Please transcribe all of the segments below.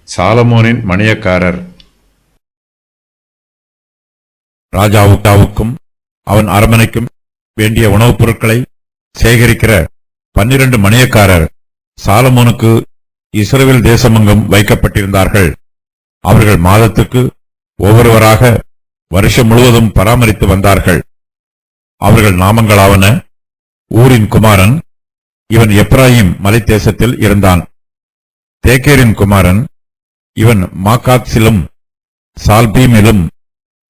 சாலமோனின் மணியக்காரர். ராஜாவுக்கும் அவன் அரண்மனைக்கும் வேண்டிய உணவுப் பொருட்களை சேகரிக்கிற 12 மணியக்காரர் சாலமோனுக்கு இஸ்ரவேல் தேசமெங்கும் வைக்கப்பட்டிருந்தார்கள். அவர்கள் மாதத்துக்கு ஒவ்வொருவராக வருஷம் முழுவதும் பராமரித்து வந்தார்கள். அவர்கள் நாமங்களாவன: ஊரின் குமாரன், இவன் எப்ராயிம் மலைத்தேசத்தில் இருந்தான். தேக்கேரின் குமாரன், இவன் மாக்காத்சிலும் சால்பீமிலும்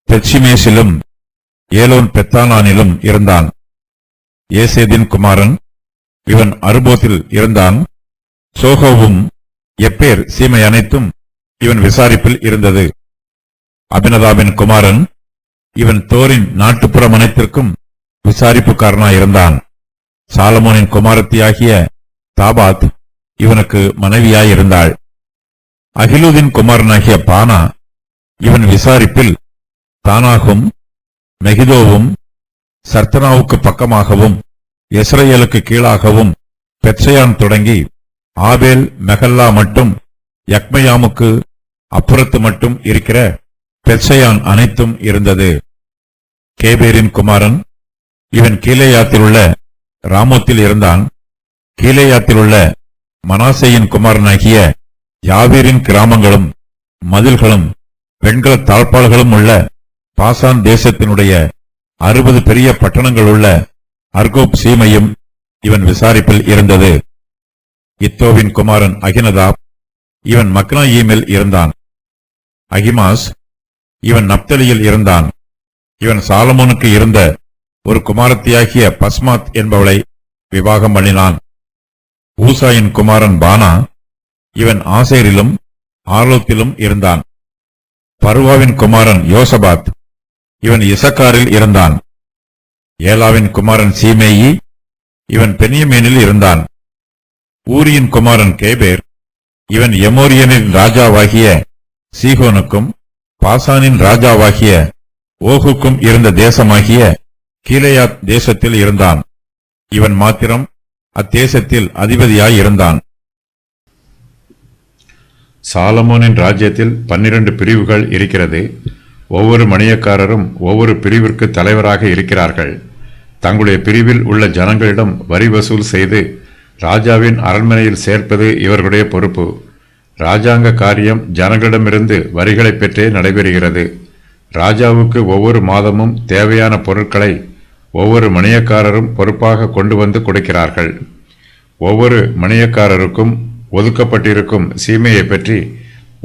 பெத்ஷிமேசிலும் ஏலோன் பெத்தானானிலும் இருந்தான். ஏசேதின் குமாரன், இவன் அருபோத்தில் இருந்தான். சோகோவும் எப்பேர் சீமை அனைத்தும் இவன் விசாரிப்பில் இருந்தது. அபினதாபின் குமாரன், இவன் தோரின் நாட்டுப்புறம் அனைத்திற்கும் விசாரிப்புக்காரனாயிருந்தான். சாலமோனின் குமாரத்தியாகிய தாபாத் இவனுக்கு மனைவியாயிருந்தாள். அகிலூதின் குமாரனாகிய பானா, இவன் விசாரிப்பில் தானாகும் மெகிதோவும் சர்த்தனாவுக்கு பக்கமாகவும் இஸ்ரவேலுக்கு கீழாகவும் பெத்செயான் தொடங்கி ஆபேல் மெகல்லா மட்டும் யக்மயாமுக்கு அப்புறத்து மட்டும் இருக்கிற பெத்செயான் அனைத்தும் இருந்தது. கேபேரின் குமாரன், இவன் கீலேயாத்திலுள்ள ராமோத்தில் இருந்தான். கீலேயாத்திலுள்ள மனாசேயின் குமாரனாகிய யாவீரின் கிராமங்களும் மதில்களும் வெண்கல தாழ்பாள்களும் உள்ள பாசான் தேசத்தினுடைய 60 பெரிய பட்டணங்களுள்ள அர்கோப் சீமையும் இவன் விசாரிப்பில் இருந்தது. இத்தோவின் குமாரன் அகினதாப், இவன் மக்னாயீமில் இருந்தான். அகிமாஸ், இவன் நப்தலியில் இருந்தான். இவன் சாலமோனுக்கு இருந்த ஒரு குமாரத்தியாகிய பஸ்மாத் என்பவளை விவாகம் பண்ணினான். ஊசாயின் குமாரன் பானா, இவன் ஆசேரிலும் ஆலோத்திலும் இருந்தான். பருவாவின் குமாரன் யோசபாத், இவன் இசக்காரில் இருந்தான். ஏலாவின் குமாரன் சீமேயி, இவன் பென்யமீனில் இருந்தான். ஊரியின் குமாரன் கேபேர், இவன் எமோரியனின் ராஜாவாகிய சீகோனுக்கும் பாசானின் ராஜாவாகிய ஓகுக்கும் இருந்த தேசமாகிய கீலேயாத் தேசத்தில் இருந்தான். இவன் மாத்திரம் அத்தேசத்தில் அதிபதியாயிருந்தான். சாலமோனின் ராஜ்யத்தில் 12 பிரிவுகள் இருக்கிறது. ஒவ்வொரு மணியக்காரரும் ஒவ்வொரு பிரிவிற்கு தலைவராக இருக்கிறார்கள். தங்களுடைய பிரிவில் உள்ள ஜனங்களிடம் வரி வசூல் செய்து ராஜாவின் அரண்மனையில் சேர்ப்பது இவர்களுடைய பொறுப்பு. ராஜாங்க காரியம் ஜனங்களிடமிருந்து வரிகளை பெற்றே நடைபெறுகிறது. ராஜாவுக்கு ஒவ்வொரு மாதமும் தேவையான பொருட்களை ஒவ்வொரு மணியக்காரரும் பொறுப்பாக கொண்டு வந்து கொடுக்கிறார்கள். ஒவ்வொரு மணியக்காரருக்கும் ஒதுக்கப்பட்டிருக்கும் சீமையை பற்றி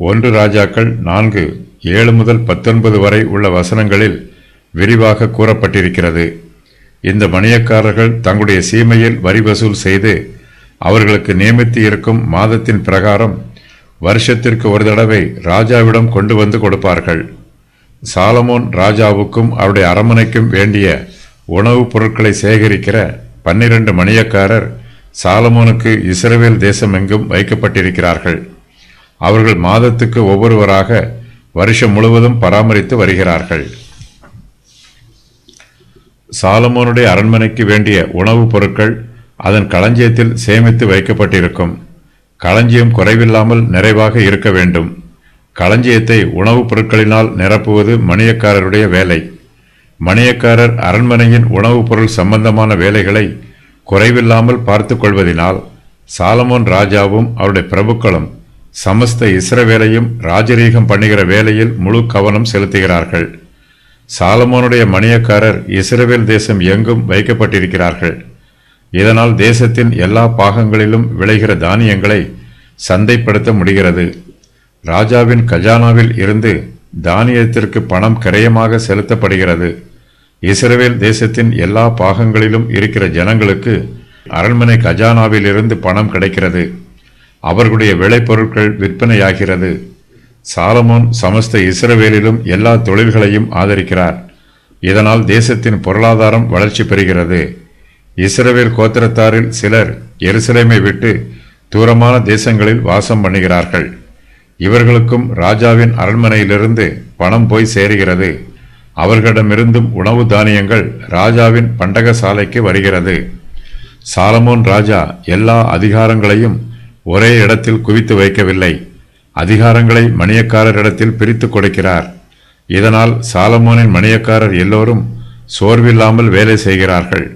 1 ராஜாக்கள் 4:7 முதல் 19 வரை உள்ள வசனங்களில் விரிவாக கூறப்பட்டிருக்கிறது. இந்த மணியக்காரர்கள் தங்களுடைய சீமையில் வரி வசூல் செய்து அவர்களுக்கு நியமித்து இருக்கும் மாதத்தின் பிரகாரம் வருஷத்திற்கு ஒரு தடவை ராஜாவிடம் கொண்டு வந்து கொடுப்பார்கள். சாலமோன் ராஜாவுக்கும் அவருடைய அரண்மனைக்கும் வேண்டிய உணவுப் பொருட்களை சேகரிக்கிற 12 மணியக்காரர் சாலமோனுக்கு இஸ்ரவேல் தேசமெங்கும் வைக்கப்பட்டிருக்கிறார்கள். அவர்கள் மாதத்துக்கு ஒவ்வொருவராக வருஷம் முழுவதும் பராமரித்து வருகிறார்கள். சாலமோனுடைய அரண்மனைக்கு வேண்டிய உணவுப் பொருட்கள் அதன் களஞ்சியத்தில் சேமித்து வைக்கப்பட்டிருக்கும். களஞ்சியம் குறைவில்லாமல் நிறைவாக இருக்க வேண்டும். களஞ்சியத்தை உணவுப் பொருட்களினால் நிரப்புவது மணியக்காரருடைய வேலை. மணியக்காரர் அரண்மனையின் உணவுப் பொருள் சம்பந்தமான வேலைகளை குறைவில்லாமல் பார்த்து கொள்வதினால் சாலமோன் ராஜாவும் அவருடைய பிரபுக்களும் சமஸ்த இஸ்ரவேலையும் ராஜரீகம் பண்ணுகிற வேலையில் முழு கவனம் செலுத்துகிறார்கள். சாலமோனுடைய மணியக்காரர் இஸ்ரவேல் தேசம் எங்கும் வைக்கப்பட்டிருக்கிறார்கள். இதனால் தேசத்தின் எல்லா பாகங்களிலும் விளைகிற தானியங்களை சந்தைப்படுத்த முடிகிறது. ராஜாவின் கஜானாவில் இருந்து தானியத்திற்கு பணம் கிரயமாக செலுத்தப்படுகிறது. இஸ்ரவேல் தேசத்தின் எல்லா பாகங்களிலும் இருக்கிற ஜனங்களுக்கு அரண்மனை கஜானாவில் இருந்து பணம் கிடைக்கிறது. அவர்களுடைய விளைபொருட்கள் விற்பனையாகிறது. சாலமோன் சமஸ்த இஸ்ரவேலிலும் எல்லா தொழில்களையும் ஆதரிக்கிறார். இதனால் தேசத்தின் பொருளாதாரம் வளர்ச்சி பெறுகிறது. இஸ்ரவேல் கோத்திரத்தாரில் சிலர் எருசலேமை விட்டு தூரமான தேசங்களில் வாசம் பண்ணுகிறார்கள். இவர்களுக்கும் ராஜாவின் அரண்மனையிலிருந்து பணம் போய் சேருகிறது. அவர்களிடமிருந்தும் உணவு தானியங்கள் ராஜாவின் பண்டகசாலைக்கு வருகிறது. சாலமோன் ராஜா எல்லா அதிகாரங்களையும் ஒரே இடத்தில் குவித்து வைக்கவில்லை. அதிகாரங்களை மணியக்காரரிடத்தில் பிரித்துக் கொடுக்கிறார். இதனால் சாலமோனின் மணியக்காரர் எல்லோரும் சோர்வில்லாமல் வேலை செய்கிறார்கள்.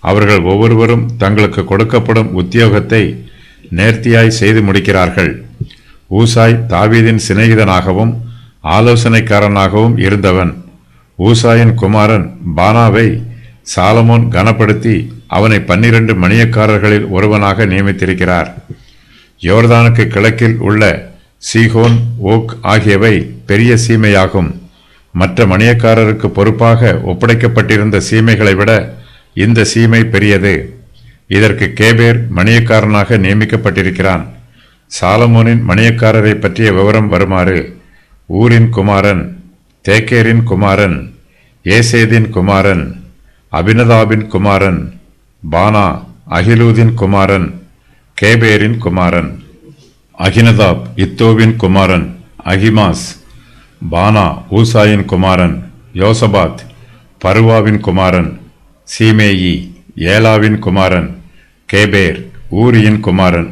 அவர்கள் ஒவ்வொருவரும் தங்களுக்கு கொடுக்கப்படும் உத்தியோகத்தை நேர்த்தியாய் செய்து முடிக்கிறார்கள். ஊசாய் தாவீதின் சிநேகிதனாகவும் ஆலோசனைக்காரனாகவும் இருந்தவன். ஊசாயின் குமாரன் பானாவை சாலமோன் கனப்படுத்தி அவனை 12 மணியக்காரர்களில் ஒருவனாக நியமித்திருக்கிறார். யோர்தானுக்கு கிழக்கில் உள்ள சீகோன், ஓக் ஆகியவை பெரிய சீமையாகும். மற்ற மணியக்காரருக்கு பொறுப்பாக ஒப்படைக்கப்பட்டிருந்த சீமைகளை விட இந்த சீமை பெரியது. இதற்கு கேபேர் மணியக்காரனாக நியமிக்கப்பட்டிருக்கிறான். சாலமோனின் மணியக்காரரை பற்றிய விவரம் வருமாறு: ஊரின் குமாரன், தேக்கேரின் குமாரன், ஏசேதின் குமாரன், அபினதாபின் குமாரன், பானா அகிலூதின் குமாரன், கேபேரின் குமாரன். அகினதாப் இத்தோவின் குமாரன், அகிமாஸ். பானா ஊசாயின் குமாரன், யோசபாத் பருவாவின் குமாரன், சீமேயி ஏலாவின் குமாரன், கேபேர் ஊரியின் குமாரன்.